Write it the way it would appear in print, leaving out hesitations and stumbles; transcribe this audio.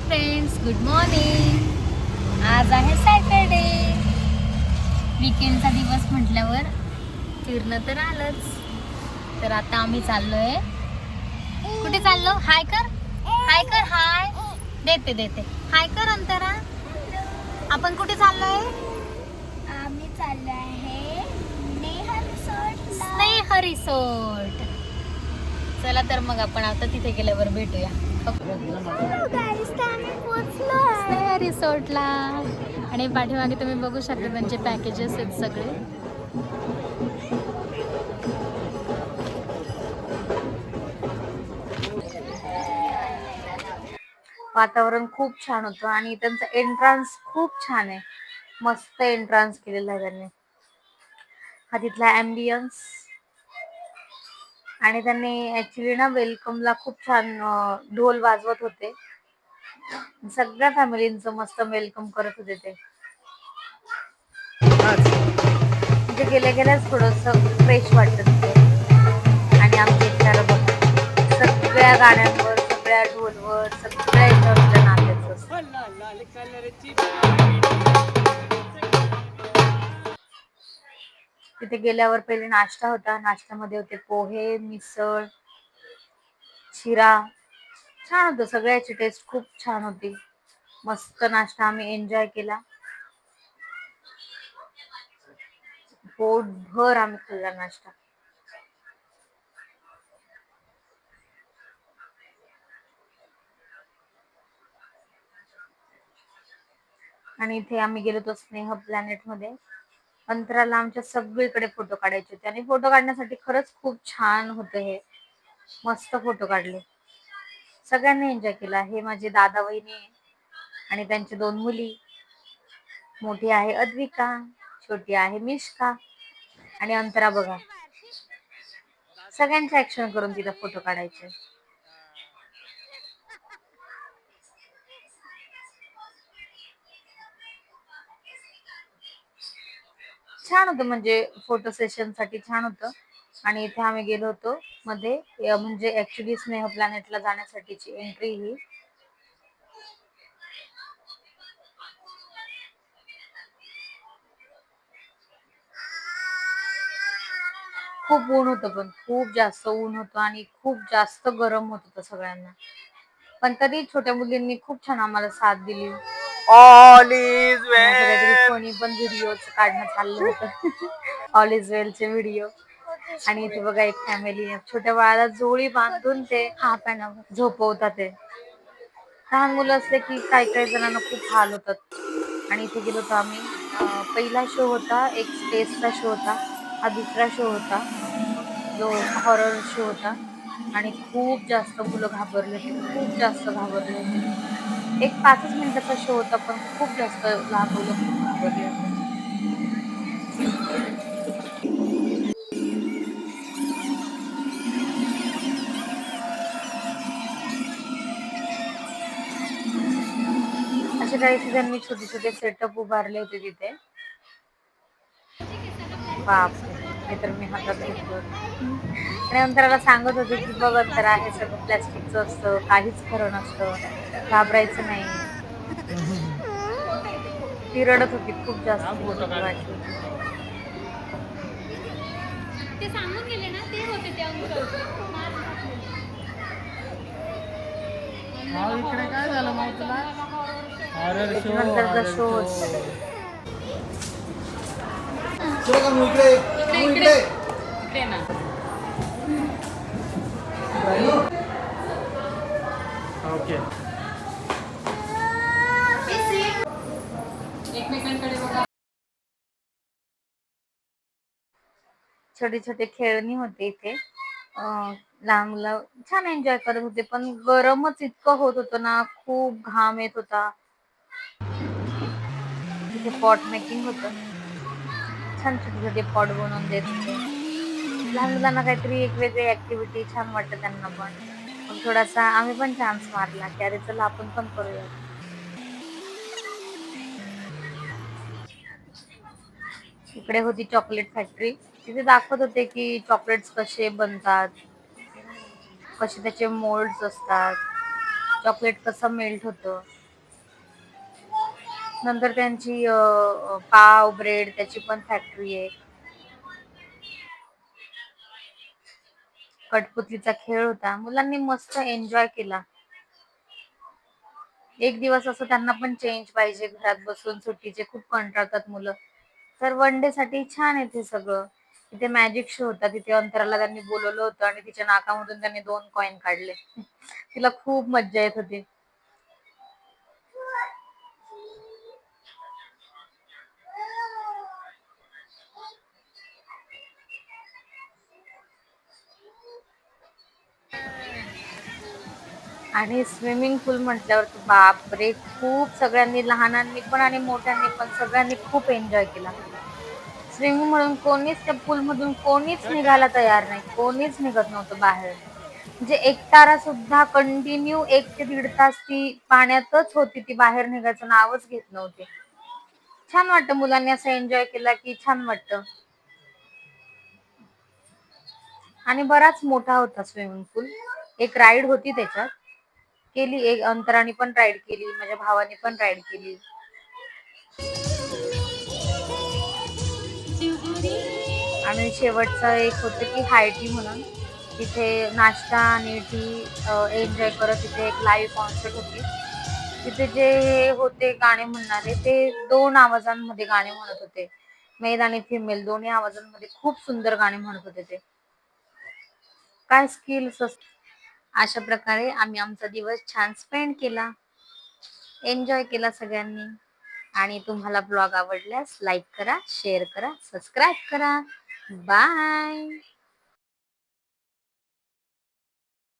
Friends, good morning. आज आहे Saturday. वीकेंडचा दिवस म्हटल्यावर फिरणं तर आलंच. तर आता आम्ही चाललोय. कुठे चाललो? हाय कर, हाय कर, हाय. देते हाय कर अंतरा. आपण कुठे चाललोय? आम्ही चाललो आहे स्नेह रिसोर्ट. चला तर मग आपण आता तिथे गेल्यावर भेटूया. स्नेह रिसोर्टला. आणि पाठीमागे तुम्ही बघू शकता त्यांचे पॅकेजेस आहेत सगळे. वातावरण खूप छान होतं आणि त्यांचा एंट्रन्स खूप छान आहे. मस्त एंट्रन्स केलेला आहे त्यांनी. हा तिथला ॲम्बियन्स. आणि त्यांनी ऍक्च्युली ना वेलकमला खूप छान ढोल वाजवत होते. सगळ्या फॅमिलींचं मस्त वेलकम करत होते ते. म्हणजे गेल्या गेल्याच थोडस फ्रेश वाटत तिथे. आणि आमच्या इथल्याला बघा सगळ्या गाण्यांवर, सगळ्या ढोलवर, सगळ्या याच्यावर नाचायचं असतं. तिथे गेल्यावर पहिले नाश्ता होता. नाश्त्यामध्ये होते पोहे, मिसळ, शिरा. छान होतं. सगळ्याची टेस्ट खूप छान होती. मस्त नाश्ता आम्ही एन्जॉय केला. पोटभर आम्ही खाल्ला नाश्ता. आणि इथे आम्ही गेलो होतो स्नेह प्लॅनेट मध्ये. अंतराला आमच्या सगळीकडे फोटो काढायचे होते आणि फोटो काढण्यासाठी खरंच खूप छान होतं हे. मस्त फोटो काढले. सगळ्यांनी एन्जॉय केला. हे माझे दादा वहिनी आणि त्यांची 2 मुली. मोठी आहे अद्विका, छोटी आहे मिष्का. आणि अंतरा बघा सगळ्यांचे ऍक्शन करून तिला फोटो काढायचे. छान होतं. म्हणजे फोटो सेशन साठी छान होतं. आणि इथे आम्ही गेलो होतो मध्ये म्हणजे ऍक्च्युली स्नेह प्लॅनेटला जाण्यासाठीची एंट्री ही. खूप ऊन होतं, पण खूप जास्त ऊन होतं आणि खूप जास्त गरम होत होतं सगळ्यांना. पण तरी छोट्या मुलींनी खूप छान आम्हाला साथ दिली. ऑल इज काहीतरी वेल. फनी पण व्हिडिओ काढणं चाललं होतं. ऑल इज वेलचे व्हिडिओ. आणि इथे बघा एक फॅमिली छोट्या बाळाला जोळी बांधून ते झोपवतात. ते लहान मुलं असले की काही काही जणांना खूप हाल होतात. आणि इथे गेलो होतो आम्ही. पहिला शो होता, एक स्पेसचा शो होता. हा दुसरा शो होता जो हॉरर शो होता. आणि खूप जास्त मुलं घाबरले होते. खूप जास्त घाबरले होते. एक 5च मिनिटाचा शो होता, पण खूप जास्त लहान मुलं खूप घाबरले होते. असे काही त्यांनी छोटे छोटे सेटअप उभारले होते तिथे. बापरे, हे तर मी हातात घेतलं होतं. आणि अंतराला सांगत होते की बघ अंतरा, हे सगळं प्लॅस्टिकचं असतं, काहीच खरं नसतं, घाबरायचं नाही. ती रडत होती खूप जास्त. फोटो भीती काढ. वाटली होती. ते सांगून गेले ना, ते होते ते अंकल. माऊ इकडे काय झालं माऊ तुला? हॉरर शो, त्याच्यानंतरचा हॉरर शो शो. होता. इकडे इकडे इकडे ना. ओके. एकमेकांकडे बघा. छोटे छोटे खेळणी होते इथे. लहान मुलं छान एन्जॉय करत होते, पण गरमच इतकं होत होतं ना, खूप घाम येत होता. तिथे पॉट मेकिंग होतं. छान छोटे छोटे पॉट बनवून देत होते. लहान मुलांना काहीतरी एक वेगळी ऍक्टिव्हिटी छान वाटतं त्यांना पण. मग थोडासा आम्ही पण चान्स मारला की अरे चला आपण पण करूया. इकडे होती चॉकलेट फॅक्टरी. तिथे दाखवत होते की चॉकलेट्स कसे बनतात, कसे त्याचे मोल्ड्स असतात, चॉकलेट कसं मेल्ट होतं. नंतर त्यांची पाव ब्रेड त्याची पण फॅक्टरी आहे. कठपुतलीचा खेळ होता, मुलांनी मस्त एन्जॉय केला. एक दिवस असं त्यांना पण चेंज पाहिजे, घरात बसून सुट्टीचे खूप कंटाळतात मुलं. तर वन डे साठी छान आहे ते सगळं. तिथे मॅजिक शो होता, तिथे अंतराला त्यांनी बोलवलं होतं आणि तिच्या नाकामधून त्यांनी 2 कॉइन काढले. तिला खूप मज्जा येत होती. आणि स्विमिंग पूल म्हटल्यावर तर बापरे! खूप सगळ्यांनी, लहानांनी पण आणि मोठ्यांनी पण सगळ्यांनी खूप एन्जॉय केला. स्विमिंग म्हणून कोणीच त्या पूल मधून कोणीच निघायला तयार नाही. कोणीच निघत नव्हतं बाहेर. म्हणजे 1 तारा सुद्धा कंटिन्यू 1 ते 1.5 तास ती पाण्यातच होती. ती बाहेर निघायचं नावच घेत नव्हती. छान वाटतं, मुलांनी असं एन्जॉय केला की छान वाटतं. आणि बराच मोठा होता स्विमिंग पूल. एक राईड होती त्याच्यात. केली, एक अंतराने पण राईड केली, माझ्या भावाने पण राईड केली. आणि शेवटचं एक होतं की हाय टी म्हणून. तिथे नाश्ता आणि टी एन्जॉय करत तिथे एक लाईव्ह कॉन्सर्ट होती. तिथे जे हे होते गाणे म्हणणारे ते 2 आवाजांमध्ये गाणे म्हणत होते. मेल आणि फिमेल दोन्ही आवाजांमध्ये खूप सुंदर गाणे म्हणत होते ते. काय स्किल्स असतात. अशा प्रकारे आम्ही आमचा दिवस छान स्पेंड केला. एन्जॉय केला सगळ्यांनी. आणि तुम्हाला ब्लॉग आवडल्यास लाईक करा, शेअर करा, सबस्क्राईब करा. बाय.